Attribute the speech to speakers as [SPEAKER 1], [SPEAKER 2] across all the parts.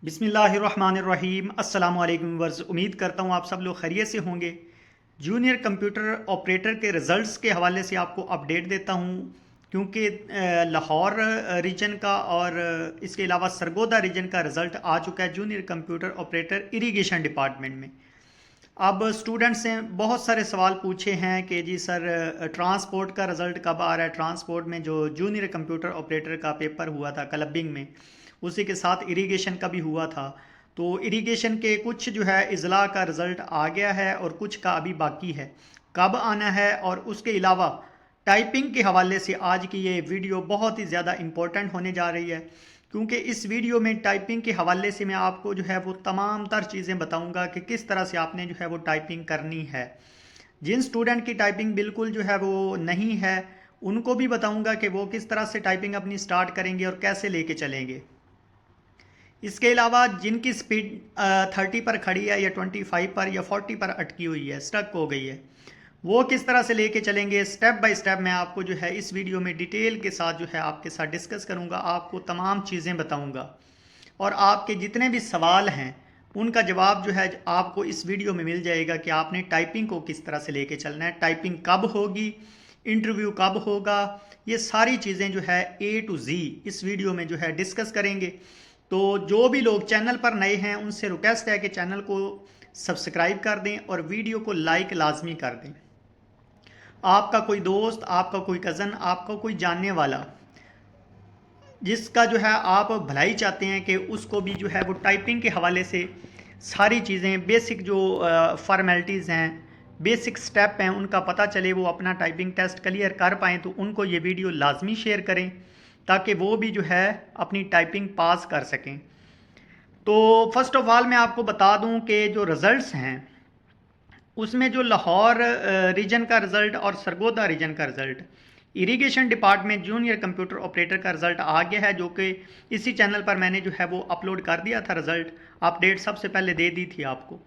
[SPEAKER 1] बिस्मिल्लाहिर्रहमानिर्रहीम अस्सलाम वालेकुम व्यूअर्स। उम्मीद करता हूँ आप सब लोग खैरियत से होंगे। जूनियर कंप्यूटर ऑपरेटर के रिज़ल्ट्स के हवाले से आपको अपडेट देता हूँ, क्योंकि लाहौर रीजन का और इसके अलावा सरगोदा रीजन का रिज़ल्ट आ चुका है junior computer operator irrigation department में। अब स्टूडेंट्स ने बहुत सारे सवाल पूछे हैं कि जी सर, ट्रांसपोर्ट का रिज़ल्ट कब आ रहा है। ट्रांसपोर्ट में जो जूनियर कंप्यूटर ऑपरेटर का पेपर हुआ था क्लबिंग में, उसी के साथ इरिगेशन का भी हुआ था। तो इरिगेशन के कुछ जो है इजला का रिज़ल्ट आ गया है और कुछ का अभी बाकी है, कब आना है। और उसके अलावा टाइपिंग के हवाले से आज की ये वीडियो बहुत ही ज़्यादा इम्पोर्टेंट होने जा रही है, क्योंकि इस वीडियो में टाइपिंग के हवाले से मैं आपको जो है वो तमाम तर चीज़ें बताऊंगा कि किस तरह से आपने जो है वो टाइपिंग करनी है। जिन स्टूडेंट की टाइपिंग बिल्कुल जो है वो नहीं है, उनको भी बताऊंगा कि वो किस तरह से टाइपिंग अपनी स्टार्ट करेंगे और कैसे लेके चलेंगे। इसके अलावा जिनकी स्पीड 30 पर खड़ी है या 25 पर या 40 पर अटकी हुई है, स्टक हो गई है, वो किस तरह से लेके चलेंगे, स्टेप बाय स्टेप मैं आपको जो है इस वीडियो में डिटेल के साथ जो है आपके साथ डिस्कस करूंगा। आपको तमाम चीज़ें बताऊंगा और आपके जितने भी सवाल हैं उनका जवाब जो है आपको इस वीडियो में मिल जाएगा कि आपने टाइपिंग को किस तरह से लेके चलना है, टाइपिंग कब होगी, इंटरव्यू कब होगा। ये सारी चीज़ें जो है A to Z इस वीडियो में जो है डिस्कस करेंगे। तो जो भी लोग चैनल पर नए हैं उनसे रिक्वेस्ट है कि चैनल को सब्सक्राइब कर दें और वीडियो को लाइक लाजमी कर दें। आपका कोई दोस्त, आपका कोई कज़न, आपका कोई जानने वाला जिसका जो है आप भलाई चाहते हैं कि उसको भी जो है वो टाइपिंग के हवाले से सारी चीज़ें, बेसिक जो फॉर्मेलिटीज़ हैं, बेसिक स्टेप हैं, उनका पता चले, वो अपना टाइपिंग टेस्ट क्लियर कर पाएँ, तो उनको ये वीडियो लाजमी शेयर करें ताकि वो भी जो है अपनी टाइपिंग पास कर सकें। तो फर्स्ट ऑफ ऑल मैं आपको बता दूं कि जो रिज़ल्ट्स हैं उसमें जो लाहौर रीजन का रिज़ल्ट और सरगोदा रीजन का result, irrigation department junior computer operator का रिज़ल्ट आ गया है, जो कि इसी चैनल पर मैंने जो है वो अपलोड कर दिया था। रिज़ल्ट अपडेट सबसे पहले दे दी थी आपको,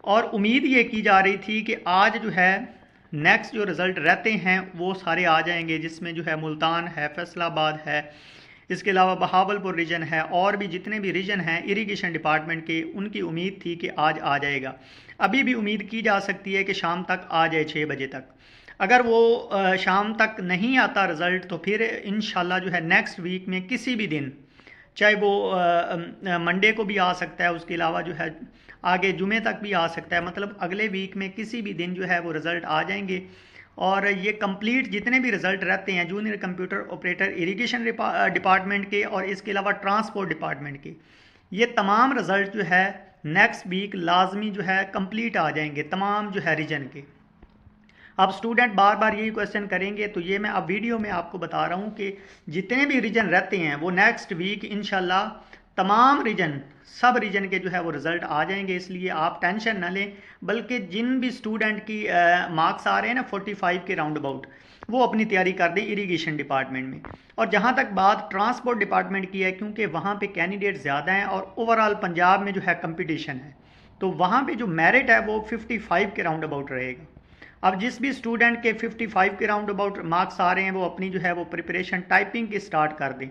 [SPEAKER 1] और उम्मीद ये की जा रही थी कि आज जो है नेक्स्ट जो रिज़ल्ट रहते हैं वो सारे आ जाएंगे, जिसमें जो है मुल्तान है, फैसलाबाद है, इसके अलावा बहावलपुर रीजन है, और भी जितने भी रीजन हैं इरिगेशन डिपार्टमेंट के, उनकी उम्मीद थी कि आज आ जाएगा। अभी भी उम्मीद की जा सकती है कि शाम तक आ जाए, 6 बजे तक। अगर वो शाम तक नहीं आता रिज़ल्ट, तो फिर इंशाल्लाह जो है नेक्स्ट वीक में किसी भी दिन, चाहे वो मंडे को भी आ सकता है, उसके अलावा जो है आगे जुमे तक भी आ सकता है, मतलब अगले वीक में किसी भी दिन जो है वो रिज़ल्ट आ जाएंगे। और ये कंप्लीट जितने भी रिज़ल्ट रहते हैं junior computer operator irrigation department के और इसके अलावा ट्रांसपोर्ट डिपार्टमेंट के, ये तमाम रिज़ल्ट जो है नेक्स्ट वीक लाजमी जो है कंप्लीट आ जाएंगे, तमाम जो है रीजन के। अब स्टूडेंट बार बार यही क्वेश्चन करेंगे, तो ये मैं अब वीडियो में आपको बता रहा हूँ कि जितने भी रीजन रहते हैं वो नेक्स्ट वीक इंशाल्लाह तमाम रीजन, सब रीजन के जो है वो रिज़ल्ट आ जाएंगे। इसलिए आप टेंशन ना लें, बल्कि जिन भी स्टूडेंट की मार्क्स आ रहे हैं ना 45 के राउंड अबाउट, वो अपनी तैयारी कर दें इरिगेशन डिपार्टमेंट में। और जहाँ तक बात ट्रांसपोर्ट डिपार्टमेंट की है, क्योंकि वहाँ पे कैंडिडेट ज़्यादा हैं और ओवरऑल पंजाब में जो है कंपटीशन है, तो वहाँ पे जो मेरिट है वो 55 के राउंड अबाउट रहेगा। अब जिस भी स्टूडेंट के 55 के राउंड अबाउट मार्क्स आ रहे हैं, वो अपनी जो है वो प्रिपरेशन टाइपिंग की स्टार्ट कर दें।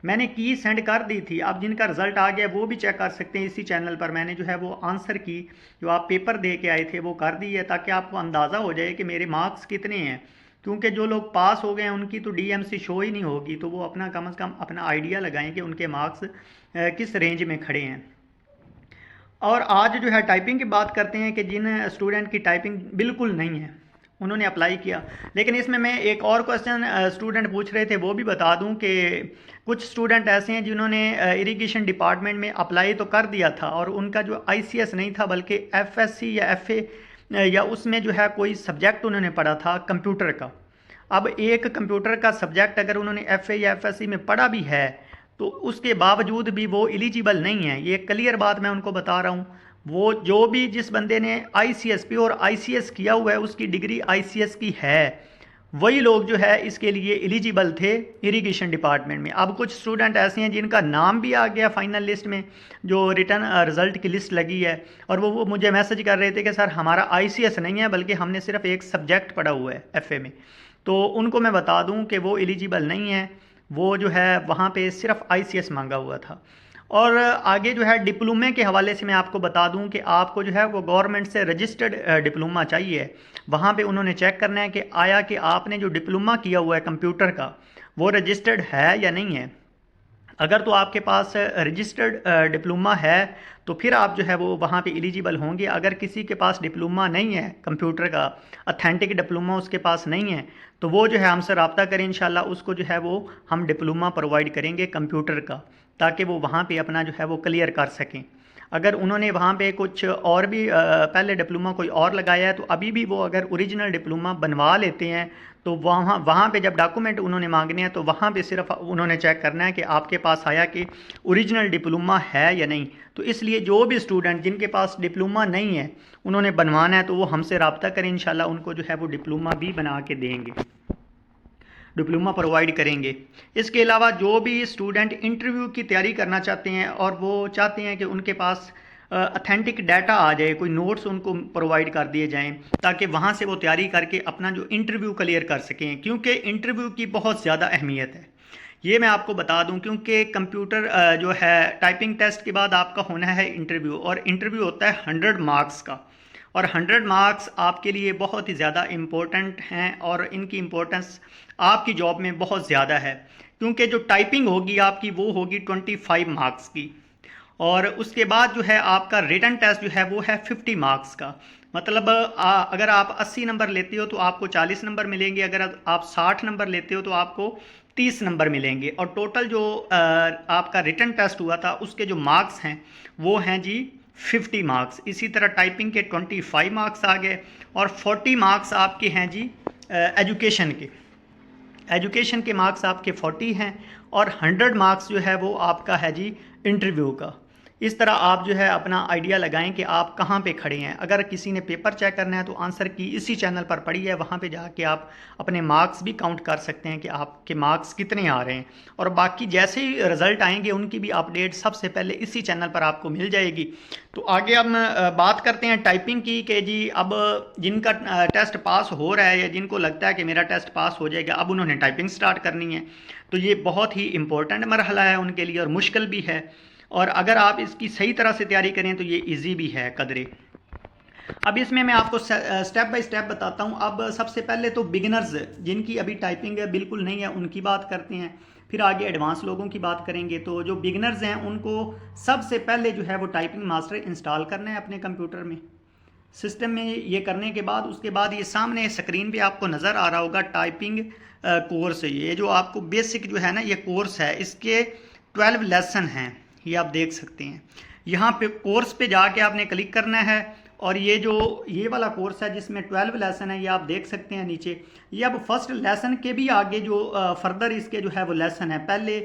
[SPEAKER 1] मैंने की सेंड कर दी थी, अब जिनका रिजल्ट आ गया वो भी चेक कर सकते हैं। इसी चैनल पर मैंने जो है वो आंसर की, जो आप पेपर दे के आए थे, वो कर दी है, ताकि आपको अंदाज़ा हो जाए कि मेरे मार्क्स कितने हैं। क्योंकि जो लोग पास हो गए हैं उनकी तो डीएमसी शो ही नहीं होगी, तो वो अपना कम से कम अपना आइडिया लगाएं कि उनके मार्क्स किस रेंज में खड़े हैं। और आज जो है टाइपिंग की बात करते हैं कि जिन स्टूडेंट की टाइपिंग बिल्कुल नहीं है उन्होंने अप्लाई किया। लेकिन इसमें मैं एक और क्वेश्चन स्टूडेंट पूछ रहे थे वो भी बता दूं कि कुछ स्टूडेंट ऐसे हैं जिन्होंने इरिगेशन डिपार्टमेंट में अप्लाई तो कर दिया था और उनका जो आईसीएस नहीं था बल्कि एफएससी या एफए या उसमें जो है कोई सब्जेक्ट उन्होंने पढ़ा था कंप्यूटर का। अब एक कंप्यूटर का सब्जेक्ट अगर उन्होंने एफए या एफएससी में पढ़ा भी है, तो उसके बावजूद भी वो एलिजिबल नहीं है। ये क्लियर बात मैं उनको बता रहा हूँ। वो जो भी जिस बंदे ने आईसीएस पे और आईसीएस किया हुआ है, उसकी डिग्री आईसीएस की है, वही लोग जो है इसके लिए एलिजिबल थे इरिगेशन डिपार्टमेंट में। अब कुछ स्टूडेंट ऐसे हैं जिनका नाम भी आ गया फाइनल लिस्ट में, जो रिटर्न रिजल्ट की लिस्ट लगी है, और वो मुझे मैसेज कर रहे थे कि सर हमारा आईसीएस नहीं है बल्कि हमने सिर्फ एक सब्जेक्ट पढ़ा हुआ है एफए में। तो उनको मैं बता दूं कि वो एलिजिबल नहीं है, वो जो है वहाँ पे सिर्फ आईसीएस मांगा हुआ था। और आगे जो है डिप्लोमे के हवाले से मैं आपको बता दूं कि आपको जो है वो गवर्नमेंट से रजिस्टर्ड डिप्लोमा चाहिए। वहाँ पे उन्होंने चेक करना है कि आया कि आपने जो डिप्लोमा किया हुआ है कंप्यूटर का वो रजिस्टर्ड है या नहीं है। अगर तो आपके पास रजिस्टर्ड डिप्लोमा है तो फिर आप जो है वो वहाँ पे एलिजिबल होंगे। अगर किसी के पास डिप्लोमा नहीं है कंप्यूटर का, अथेंटिक डिप्लोमा उसके पास नहीं है, तो वो जो है हमसे रब्ता करें, इंशाल्लाह उसको जो है वो हम डिप्लोमा प्रोवाइड करेंगे कंप्यूटर का, ताकि वो वहाँ पे अपना जो है वो क्लियर कर सकें। अगर उन्होंने वहाँ पे कुछ और भी पहले डिप्लोमा कोई और लगाया है तो अभी भी वो अगर ओरिजिनल डिप्लोमा बनवा लेते हैं तो वहाँ वहाँ पे जब डॉक्यूमेंट उन्होंने मांगने हैं तो वहाँ पे सिर्फ उन्होंने चेक करना है कि आपके पास आया कि ओरिजिनल डिप्लोमा है या नहीं। तो इसलिए जो भी स्टूडेंट जिनके पास डिप्लोमा नहीं है उन्होंने बनवाना है तो वो हमसे रब्ता करें, इंशाल्लाह उनको जो है वो डिप्लोमा भी बना के देंगे, डिप्लोमा प्रोवाइड करेंगे। इसके अलावा जो भी स्टूडेंट इंटरव्यू की तैयारी करना चाहते हैं और वो चाहते हैं कि उनके पास अथेंटिक डाटा आ जाए, कोई नोट्स उनको प्रोवाइड कर दिए जाएं ताकि वहाँ से वो तैयारी करके अपना जो इंटरव्यू क्लियर कर सकें, क्योंकि इंटरव्यू की बहुत ज़्यादा अहमियत है। ये मैं आपको बता दूं क्योंकि कंप्यूटर जो है टाइपिंग टेस्ट के बाद आपका होना है इंटरव्यू, और इंटरव्यू होता है 100 मार्क्स का, और 100 मार्क्स आपके लिए बहुत ही ज़्यादा इम्पोर्टेंट हैं और इनकी इम्पोर्टेंस आपकी जॉब में बहुत ज़्यादा है, क्योंकि जो टाइपिंग होगी आपकी वो होगी 25 मार्क्स की, और उसके बाद जो है आपका रिटन टेस्ट जो है वो है 50 मार्क्स का। मतलब अगर आप 80 नंबर लेते हो तो आपको 40 नंबर मिलेंगे, अगर आप 60 नंबर लेते हो तो आपको 30 नंबर मिलेंगे, और टोटल जो आपका रिटन टेस्ट हुआ था उसके जो मार्क्स हैं वो हैं जी 50 मार्क्स। इसी तरह टाइपिंग के 25 मार्क्स आ गए, और 40 मार्क्स आपके हैं जी एजुकेशन के, एजुकेशन के मार्क्स आपके 40 हैं, और 100 मार्क्स जो है वो आपका है जी इंटरव्यू का। इस तरह आप जो है अपना आइडिया लगाएं कि आप कहाँ पे खड़े हैं। अगर किसी ने पेपर चेक करना है तो आंसर की इसी चैनल पर पड़ी है, वहाँ पे जाके आप अपने मार्क्स भी काउंट कर सकते हैं कि आपके मार्क्स कितने आ रहे हैं, और बाकी जैसे ही रिज़ल्ट आएंगे उनकी भी अपडेट सबसे पहले इसी चैनल पर आपको मिल जाएगी। तो आगे हम बात करते हैं टाइपिंग की कि जी अब जिनका टेस्ट पास हो रहा है या जिनको लगता है कि मेरा टेस्ट पास हो जाएगा, अब उन्होंने टाइपिंग स्टार्ट करनी है। तो ये बहुत ही इंपॉर्टेंट मरहला है उनके लिए और मुश्किल भी है, और अगर आप इसकी सही तरह से तैयारी करें तो ये इजी भी है कदरे। अब इसमें मैं आपको स्टेप बाय स्टेप बताता हूँ। अब सबसे पहले तो बिगिनर्स जिनकी अभी टाइपिंग बिल्कुल नहीं है उनकी बात करते हैं, फिर आगे एडवांस लोगों की बात करेंगे। तो जो बिगिनर्स हैं उनको सबसे पहले जो है वो टाइपिंग मास्टर इंस्टॉल करना है अपने कंप्यूटर में, सिस्टम में। ये करने के बाद उसके बाद ये सामने स्क्रीन पे आपको नज़र आ रहा होगा टाइपिंग कोर्स। ये जो आपको बेसिक जो है ना ये कोर्स है, इसके 12 लेसन हैं, ये आप देख सकते हैं। यहाँ पे कोर्स पे जाके आपने क्लिक करना है, और ये जो ये वाला कोर्स है जिसमें 12 लेसन है ये आप देख सकते हैं नीचे। ये अब फर्स्ट लेसन के भी आगे जो फर्दर इसके जो है वो लेसन है, पहले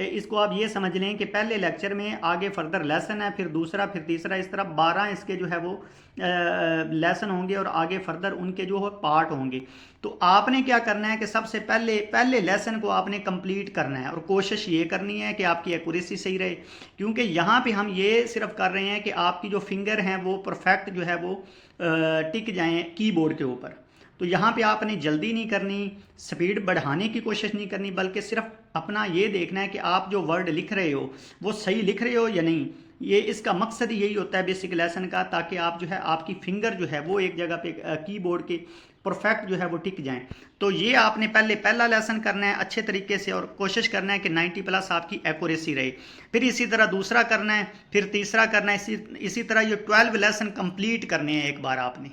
[SPEAKER 1] इसको आप ये समझ लें कि पहले लेक्चर में आगे फर्दर लेसन है, फिर दूसरा, फिर तीसरा, इस तरह 12 इसके जो है वो लेसन होंगे, और आगे फर्दर उनके जो है पार्ट होंगे। तो आपने क्या करना है कि सबसे पहले लेसन को आपने कंप्लीट करना है, और कोशिश ये करनी है कि आपकी एक्यूरेसी सही रहे, क्योंकि यहाँ पे हम ये सिर्फ कर रहे हैं कि आपकी जो फिंगर हैं वो परफेक्ट जो है वो टिक जाएं कीबोर्ड के ऊपर। तो यहाँ पे आपने जल्दी नहीं करनी, स्पीड बढ़ाने की कोशिश नहीं करनी, बल्कि सिर्फ अपना ये देखना है कि आप जो वर्ड लिख रहे हो वो सही लिख रहे हो या नहीं। ये इसका मकसद यही होता है बेसिक लेसन का, ताकि आप जो है आपकी फिंगर जो है वो एक जगह पे कीबोर्ड के परफेक्ट जो है वो टिक जाएं। तो ये आपने पहला लेसन करना है अच्छे तरीके से, और कोशिश करना है कि 90+ आपकी एक्यूरेसी रहे। फिर इसी तरह दूसरा करना है, फिर तीसरा करना है, इसी तरह ये 12 लेसन कंप्लीट करने हैं एक बार आपने।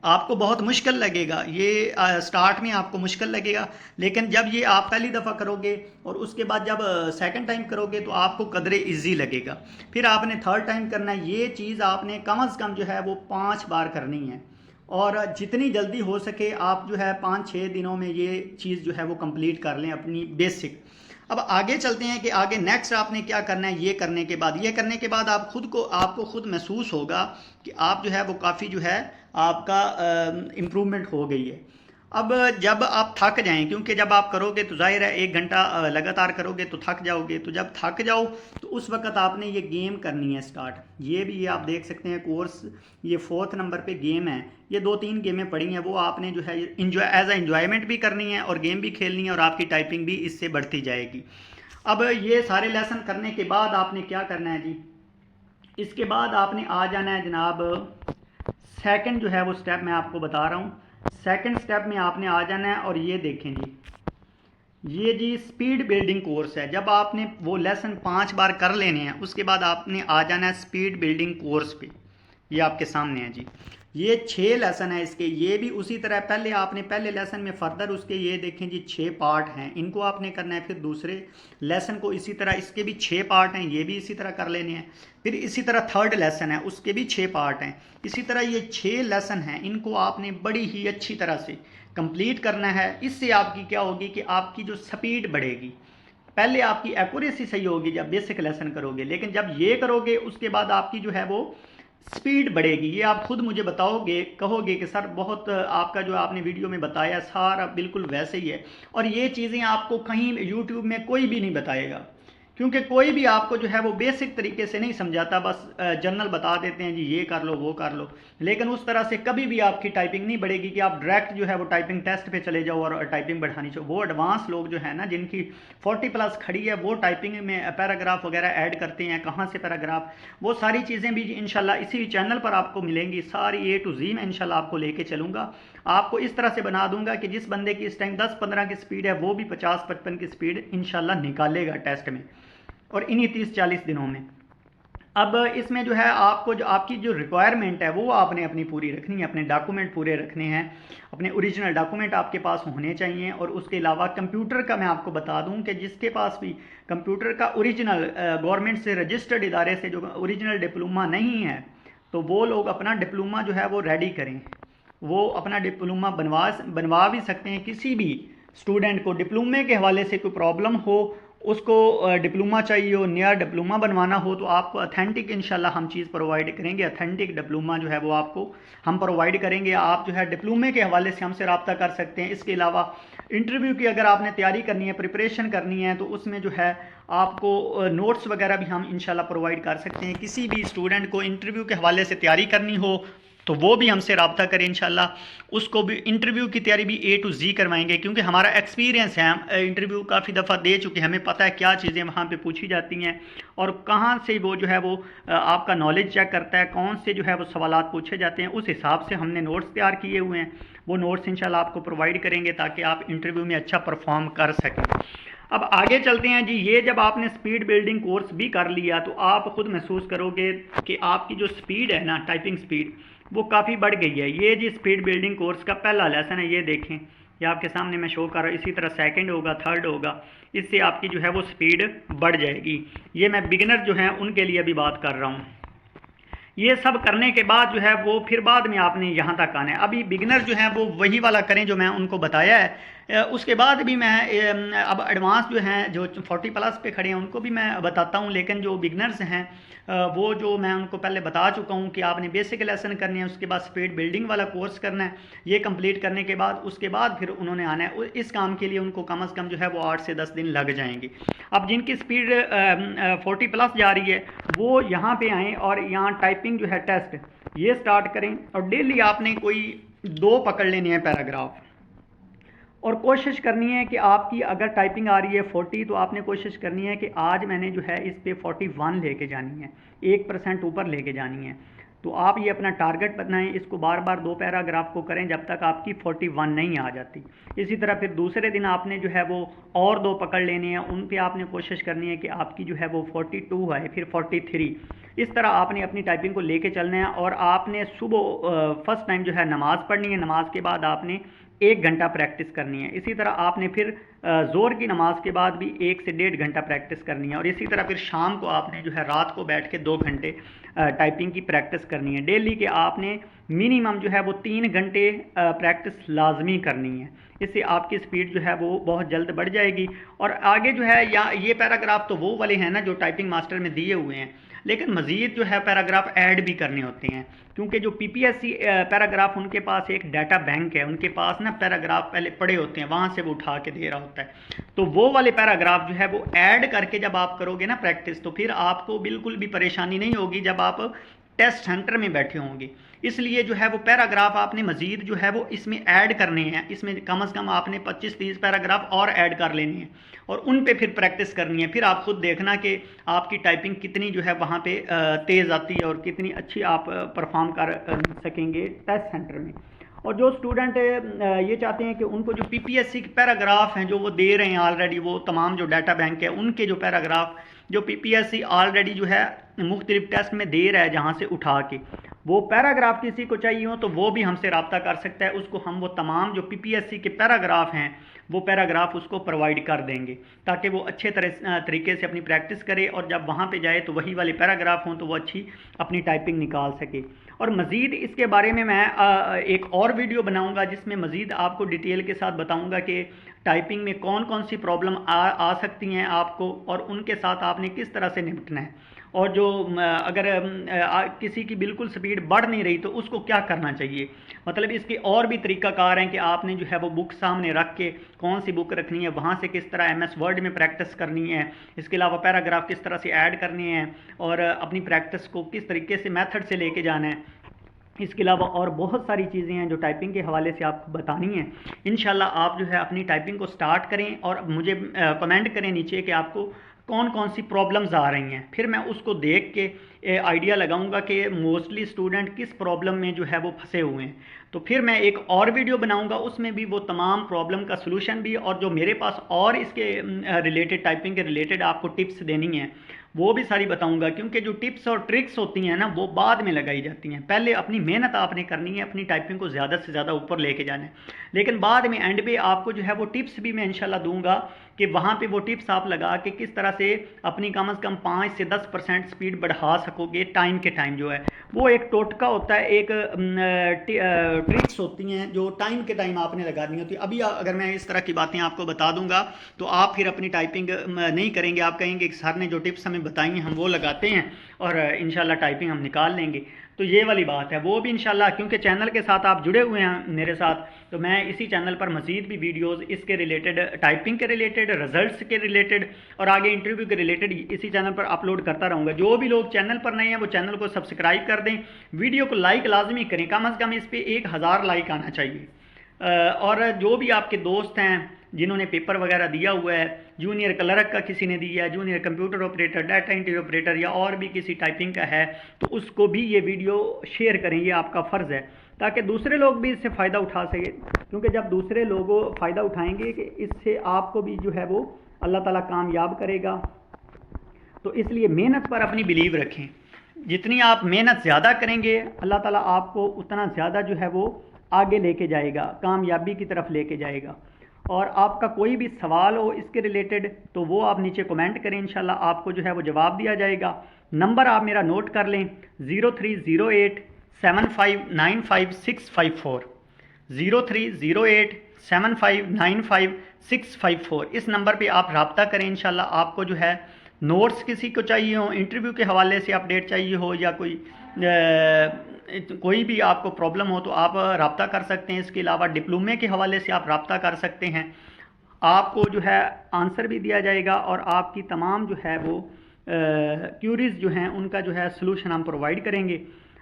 [SPEAKER 1] आपको बहुत मुश्किल लगेगा ये, स्टार्ट में आपको मुश्किल लगेगा, लेकिन जब ये आप पहली दफ़ा करोगे और उसके बाद जब सेकंड टाइम करोगे तो आपको कदरे इजी लगेगा। फिर आपने थर्ड टाइम करना है। ये चीज़ आपने कम से कम जो है वो 5 बार करनी है, और जितनी जल्दी हो सके आप जो है 5-6 दिनों में ये चीज़ जो है वो कंप्लीट कर लें अपनी बेसिक। अब आगे चलते हैं कि आगे नेक्स्ट आपने क्या करना है। ये करने के बाद आपको खुद महसूस होगा कि आप जो है वो काफ़ी जो है आपका इम्प्रूवमेंट हो गई है। अब जब आप थक जाएं, क्योंकि जब आप करोगे तो जाहिर है 1 घंटा लगातार करोगे तो थक जाओगे, तो जब थक जाओ तो उस वक्त आपने ये गेम करनी है स्टार्ट। ये आप देख सकते हैं कोर्स, ये 4th नंबर पे गेम है। ये 2-3 गेमें पड़ी हैं, वो आपने जो है एज एंजॉयमेंट भी करनी है और गेम भी खेलनी है, और आपकी टाइपिंग भी इससे बढ़ती जाएगी। अब ये सारे लेसन करने के बाद आपने क्या करना है जी, इसके बाद आपने आ जाना है जनाब सेकंड जो है वो स्टेप मैं आपको बता रहा हूँ। सेकंड स्टेप में आपने आ जाना है और ये देखें जी, ये जी स्पीड बिल्डिंग कोर्स है। जब आपने वो लेसन 5 बार कर लेने हैं उसके बाद आपने आ जाना है स्पीड बिल्डिंग कोर्स पे। ये आपके सामने है जी, ये 6 लेसन है इसके। ये भी उसी तरह पहले आपने पहले लेसन में फर्दर उसके ये देखें जी 6 पार्ट हैं, इनको आपने करना है। फिर दूसरे लेसन को इसी तरह इसके भी 6 पार्ट हैं, ये भी इसी तरह कर लेने हैं। फिर इसी तरह थर्ड लेसन है उसके भी 6 पार्ट हैं। इसी तरह ये 6 लेसन हैं, इनको आपने बड़ी ही अच्छी तरह से कंप्लीट करना है। इससे आपकी क्या होगी कि आपकी जो स्पीड बढ़ेगी। पहले आपकी एक्यूरेसी सही होगी जब बेसिक लेसन करोगे, लेकिन जब ये करोगे उसके बाद आपकी जो है वो स्पीड बढ़ेगी। ये आप खुद मुझे बताओगे, कहोगे कि सर बहुत आपका जो आपने वीडियो में बताया सारा बिल्कुल वैसे ही है। और ये चीज़ें आपको कहीं यूट्यूब में कोई भी नहीं बताएगा, क्योंकि कोई भी आपको जो है वो बेसिक तरीके से नहीं समझाता, बस जनरल बता देते हैं जी ये कर लो वो कर लो। लेकिन उस तरह से कभी भी आपकी टाइपिंग नहीं बढ़ेगी कि आप डायरेक्ट जो है वो टाइपिंग टेस्ट पे चले जाओ और टाइपिंग बढ़ानी चाहिए। वो एडवांस लोग जो है ना जिनकी 40+ खड़ी है वो टाइपिंग में पैराग्राफ वगैरह ऐड करते हैं। कहाँ से पैराग्राफ, वो सारी चीज़ें भी इंशाल्लाह इसी चैनल पर आपको मिलेंगी। सारी A to Z मैं इंशाल्लाह आपको लेके चलूँगा। आपको इस तरह से बना दूंगा कि जिस बंदे की इस टाइम 10-15 की स्पीड है वो भी 50-55 की स्पीड इंशाल्लाह निकालेगा टेस्ट में, और इन्हीं 30-40 दिनों में। अब इसमें जो है आपको जो आपकी जो रिक्वायरमेंट है वो आपने अपनी पूरी रखनी है, अपने डॉक्यूमेंट पूरे रखने हैं, अपने ओरिजिनल डॉक्यूमेंट आपके पास होने चाहिए। और उसके अलावा कंप्यूटर का मैं आपको बता दूं कि जिसके पास भी कंप्यूटर का ओरिजिनल गवर्नमेंट से रजिस्टर्ड इदारे से जो ओरिजिनल डिप्लोमा नहीं है, तो वो लोग अपना डिप्लोमा जो है वो रेडी करें। वो अपना डिप्लोमा बनवा भी सकते हैं। किसी भी स्टूडेंट को डिप्लोमे के हवाले से कोई प्रॉब्लम हो, उसको डिप्लोमा चाहिए हो, नया डिप्लोमा बनवाना हो, तो आपको अथेंटिक इंशाल्लाह हम चीज़ प्रोवाइड करेंगे। अथेंटिक डिप्लोमा जो है वो आपको हम प्रोवाइड करेंगे। आप जो है डिप्लोमे के हवाले से हमसे रब्ता कर सकते हैं। इसके अलावा इंटरव्यू की अगर आपने तैयारी करनी है, प्रिपरेशन करनी है, तो उसमें जो है आपको नोट्स वगैरह भी हम इंशाल्लाह प्रोवाइड कर सकते हैं। किसी भी स्टूडेंट को इंटरव्यू के हवाले से तैयारी करनी हो तो वो भी हमसे रब्ता करें इंशाल्लाह। उसको भी इंटरव्यू की तैयारी भी A to Z करवाएंगे, क्योंकि हमारा एक्सपीरियंस है, हम इंटरव्यू काफ़ी दफ़ा दे चुके हैं, हमें पता है क्या चीज़ें वहाँ पे पूछी जाती हैं और कहाँ से वो जो है वो आपका नॉलेज चेक करता है, कौन से जो है वो सवालात पूछे जाते हैं। उस हिसाब से हमने नोट्स तैयार किए हुए हैं। वो नोट्स इंशाल्लाह आपको प्रोवाइड करेंगे ताकि आप इंटरव्यू में अच्छा परफॉर्म कर सकें। अब आगे चलते हैं जी। ये जब आपने स्पीड बिल्डिंग कोर्स भी कर लिया तो आप खुद महसूस करोगे कि आपकी जो स्पीड है ना, टाइपिंग स्पीड, वो काफ़ी बढ़ गई है। ये जी स्पीड बिल्डिंग कोर्स का पहला लेसन है, ये देखें, ये आपके सामने मैं शो कर रहा हूँ। इसी तरह सेकंड होगा, थर्ड होगा, इससे आपकी जो है वो स्पीड बढ़ जाएगी। ये मैं बिगिनर जो हैं उनके लिए भी बात कर रहा हूँ। ये सब करने के बाद जो है वो फिर बाद में आपने यहाँ तक आना है। अभी बिगिनर जो हैं वो वही वाला करें जो मैं उनको बताया है। उसके बाद भी मैं अब एडवांस जो हैं जो 40+ पे खड़े हैं उनको भी मैं बताता हूँ। लेकिन जो बिगिनर्स हैं वो जो मैं उनको पहले बता चुका हूँ कि आपने बेसिक लेसन करने हैं, उसके बाद स्पीड बिल्डिंग वाला कोर्स करना है। ये कंप्लीट करने के बाद उसके बाद फिर उन्होंने आना है। इस काम के लिए उनको कम से कम जो है वो 8 से 10 दिन लग जाएंगे। अब जिनकी स्पीड 40+ जा रही है वो यहाँ पे आएँ और यहाँ टाइपिंग जो है टेस्ट ये स्टार्ट करें। और डेली आपने कोई 2 पकड़ लेने हैं पैराग्राफ, और कोशिश करनी है कि आपकी अगर टाइपिंग आ रही है 40 तो आपने कोशिश करनी है कि आज मैंने जो है इस पे 41 लेके जानी है, 1% ऊपर लेके जानी है। तो आप ये अपना टारगेट बनाएं, इसको बार बार 2 पैराग्राफ को करें जब तक आपकी 41 नहीं आ जाती। इसी तरह फिर दूसरे दिन आपने जो है वो और 2 पकड़ लेने हैं, उन पे आपने कोशिश करनी है कि आपकी जो है वो 42 आए, फिर 43। इस तरह आपने अपनी टाइपिंग को लेके चलना है। और आपने सुबह फर्स्ट टाइम जो है नमाज़ पढ़नी है, नमाज के बाद आपने 1 घंटा प्रैक्टिस करनी है। इसी तरह आपने फिर ज़ोर की नमाज के बाद भी 1 से 1.5 घंटा प्रैक्टिस करनी है। और इसी तरह फिर शाम को आपने जो है रात को बैठ के 2 घंटे टाइपिंग की प्रैक्टिस करनी है। डेली के आपने मिनिमम जो है वो 3 घंटे प्रैक्टिस लाजमी करनी है। इससे आपकी स्पीड जो है वो बहुत जल्द बढ़ जाएगी। और आगे जो है या ये पैराग्राफ तो वो वाले हैं ना जो टाइपिंग मास्टर में दिए हुए हैं, लेकिन मज़ीद जो है पैराग्राफ ऐड भी करने होते हैं, क्योंकि जो PPSC पैराग्राफ उनके पास एक डाटा बैंक है, उनके पास ना पैराग्राफ पहले पड़े होते हैं, वहाँ से वो उठा के दे रहा होता है। तो वो वाले पैराग्राफ जो है वो ऐड करके जब आप करोगे ना प्रैक्टिस, तो फिर आपको बिल्कुल भी परेशानी नहीं होगी जब आप टेस्ट सेंटर में बैठे होंगे। इसलिए जो है वो पैराग्राफ आपने मज़ीद जो है वो इसमें ऐड करने हैं, इसमें कम से कम आपने 25-30 पैराग्राफ और ऐड कर लेने हैं और उन पे फिर प्रैक्टिस करनी है। फिर आप खुद देखना कि आपकी टाइपिंग कितनी जो है वहाँ पे तेज़ आती है और कितनी अच्छी आप परफॉर्म कर सकेंगे टेस्ट सेंटर में। और जो स्टूडेंट ये चाहते हैं कि उनको जो पीपीएससी के पैराग्राफ हैं जो वो दे रहे हैं ऑलरेडी, वो तमाम जो डाटा बैंक है उनके जो पैराग्राफ जो पीपीएससी ऑलरेडी जो है मुख्तलिफ टेस्ट में दे रहा है जहाँ से उठा के, वो पैराग्राफ किसी को चाहिए हो तो वो भी हमसे रब्ता कर सकता है। उसको हम वो तमाम जो पीपीएससी के पैराग्राफ हैं वो पैराग्राफ उसको प्रोवाइड कर देंगे ताकि वो अच्छे तरीके से अपनी प्रैक्टिस करे और जब वहाँ पे जाए तो वही वाले पैराग्राफ हों तो वो अच्छी अपनी टाइपिंग निकाल सके। और मज़ीद इसके बारे में मैं एक और वीडियो बनाऊंगा जिसमें मज़ीद आपको डिटेल के साथ बताऊंगा कि टाइपिंग में कौन कौन सी प्रॉब्लम आ सकती हैं आपको और उनके साथ आपने किस तरह से निपटना है, और जो अगर किसी की बिल्कुल स्पीड बढ़ नहीं रही तो उसको क्या करना चाहिए। मतलब इसके और भी तरीक़ाकार हैं कि आपने जो है वो बुक सामने रख के कौन सी बुक रखनी है, वहाँ से किस तरह एमएस वर्ड में प्रैक्टिस करनी है, इसके अलावा पैराग्राफ किस तरह से ऐड करने हैं और अपनी प्रैक्टिस को किस तरीके से मेथड से लेके जाना है। इसके अलावा और बहुत सारी चीज़ें हैं जो टाइपिंग के हवाले से आपको बतानी है। इंशाल्लाह आप जो है अपनी टाइपिंग को स्टार्ट करें और मुझे कमेंट करें नीचे कि आपको कौन कौन सी प्रॉब्लम्स आ रही हैं, फिर मैं उसको देख के आइडिया लगाऊंगा कि मोस्टली स्टूडेंट किस प्रॉब्लम में जो है वो फंसे हुए हैं। तो फिर मैं एक और वीडियो बनाऊंगा उसमें भी वो तमाम प्रॉब्लम का सलूशन भी और जो मेरे पास और इसके रिलेटेड टाइपिंग के रिलेटेड आपको टिप्स देनी है वो भी सारी बताऊंगा, क्योंकि जो टिप्स और ट्रिक्स होती हैं ना वो बाद में लगाई जाती हैं। पहले अपनी मेहनत आपने करनी है, अपनी टाइपिंग को ज़्यादा से ज़्यादा ऊपर लेके जाना है, लेकिन बाद में एंड पे आपको जो है वो टिप्स भी मैं इंशाल्लाह दूंगा कि वहाँ पे वो टिप्स आप लगा के किस तरह से अपनी कम से कम 5 से 10% स्पीड बढ़ा सकोगे। टाइम के टाइम जो है वो एक टोटका होता है, एक ट्रिक्स होती हैं जो टाइम के टाइम आपने लगानी होती है। अभी अगर मैं इस तरह की बातें आपको बता दूंगा तो आप फिर अपनी टाइपिंग नहीं करेंगे, आप कहेंगे कि सर ने जो टिप्स हमें बताई हैं हम वो लगाते हैं और इंशाल्लाह टाइपिंग हम निकाल लेंगे। तो ये वाली बात है, वो भी इंशाल्लाह, क्योंकि चैनल के साथ आप जुड़े हुए हैं मेरे साथ, तो मैं इसी चैनल पर मज़ीद भी वीडियोस इसके रिलेटेड, टाइपिंग के रिलेटेड, रिजल्ट्स के रिलेटेड और आगे इंटरव्यू के रिलेटेड इसी चैनल पर अपलोड करता रहूँगा। जो भी लोग चैनल पर नए हैं वो चैनल को सब्सक्राइब कर दें, वीडियो को लाइक लाजमी करें, कम से कम इस पर 1000 लाइक आना चाहिए। और जो भी आपके दोस्त हैं जिन्होंने पेपर वगैरह दिया हुआ है, जूनियर क्लर्क का किसी ने दिया है, junior computer operator, data entry operator या और भी किसी टाइपिंग का है, तो उसको भी ये वीडियो शेयर करें, ये आपका फ़र्ज़ है ताकि दूसरे लोग भी इससे फ़ायदा उठा सके। क्योंकि जब दूसरे लोग फ़ायदा उठाएंगे कि इससे आपको भी जो है वो अल्लाह ताला कामयाब करेगा। तो इसलिए मेहनत पर अपनी बिलीव रखें, जितनी आप मेहनत ज़्यादा करेंगे अल्लाह ताला आपको उतना ज़्यादा जो है वो आगे लेके जाएगा, कामयाबी की तरफ लेके जाएगा। और आपका कोई भी सवाल हो इसके रिलेटेड तो वो आप नीचे कमेंट करें, इंशाल्लाह आपको जो है वो जवाब दिया जाएगा। नंबर आप मेरा नोट कर लें 030875955654, 030875955654। इस नंबर पे आप रब्ता करें। इंशाल्लाह आपको जो है नोट्स किसी को चाहिए हो, इंटरव्यू के हवाले से अपडेट चाहिए हो या कोई भी आपको प्रॉब्लम हो तो आप रब्ता कर सकते हैं। इसके अलावा डिप्लोमे के हवाले से आप रब्ता कर सकते हैं, आपको जो है आंसर भी दिया जाएगा और आपकी तमाम जो है वो क्यूरीज जो हैं उनका जो है सलूशन हम प्रोवाइड करेंगे।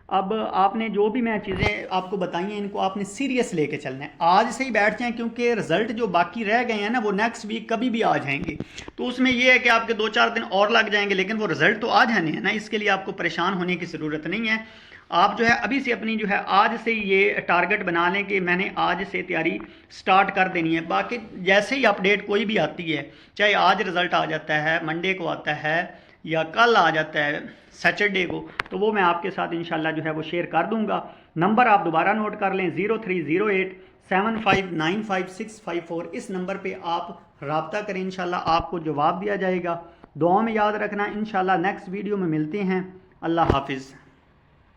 [SPEAKER 1] अब आपने जो भी मैं चीज़ें आपको बताई हैं इनको आपने सीरियस लेके चलना है, आज से ही बैठ जाएं, क्योंकि रिज़ल्ट जो बाकी रह गए हैं ना वो नेक्स्ट वीक कभी भी आ जाएंगे। तो उसमें ये है कि आपके 2-4 दिन और लग जाएंगे, लेकिन वो रिज़ल्ट तो आ जाने हैं ना, इसके लिए आपको परेशान होने की ज़रूरत नहीं है। आप जो है अभी से अपनी जो है आज से ये टारगेट बना लें कि मैंने आज से तैयारी स्टार्ट कर देनी है। बाकी जैसे ही अपडेट कोई भी आती है, चाहे आज रिज़ल्ट आ जाता है, मंडे को आता है या कल आ जाता है सैटरडे को, तो वो मैं आपके साथ इंशाल्लाह जो है वो शेयर कर दूंगा। नंबर आप दोबारा नोट कर लें 030875955654। इस नंबर पे आप रब्ता करें, इंशाल्लाह आपको जवाब दिया जाएगा। दुआ में याद रखना, इंशाल्लाह नेक्स्ट वीडियो में मिलते हैं। अल्लाह हाफिज़।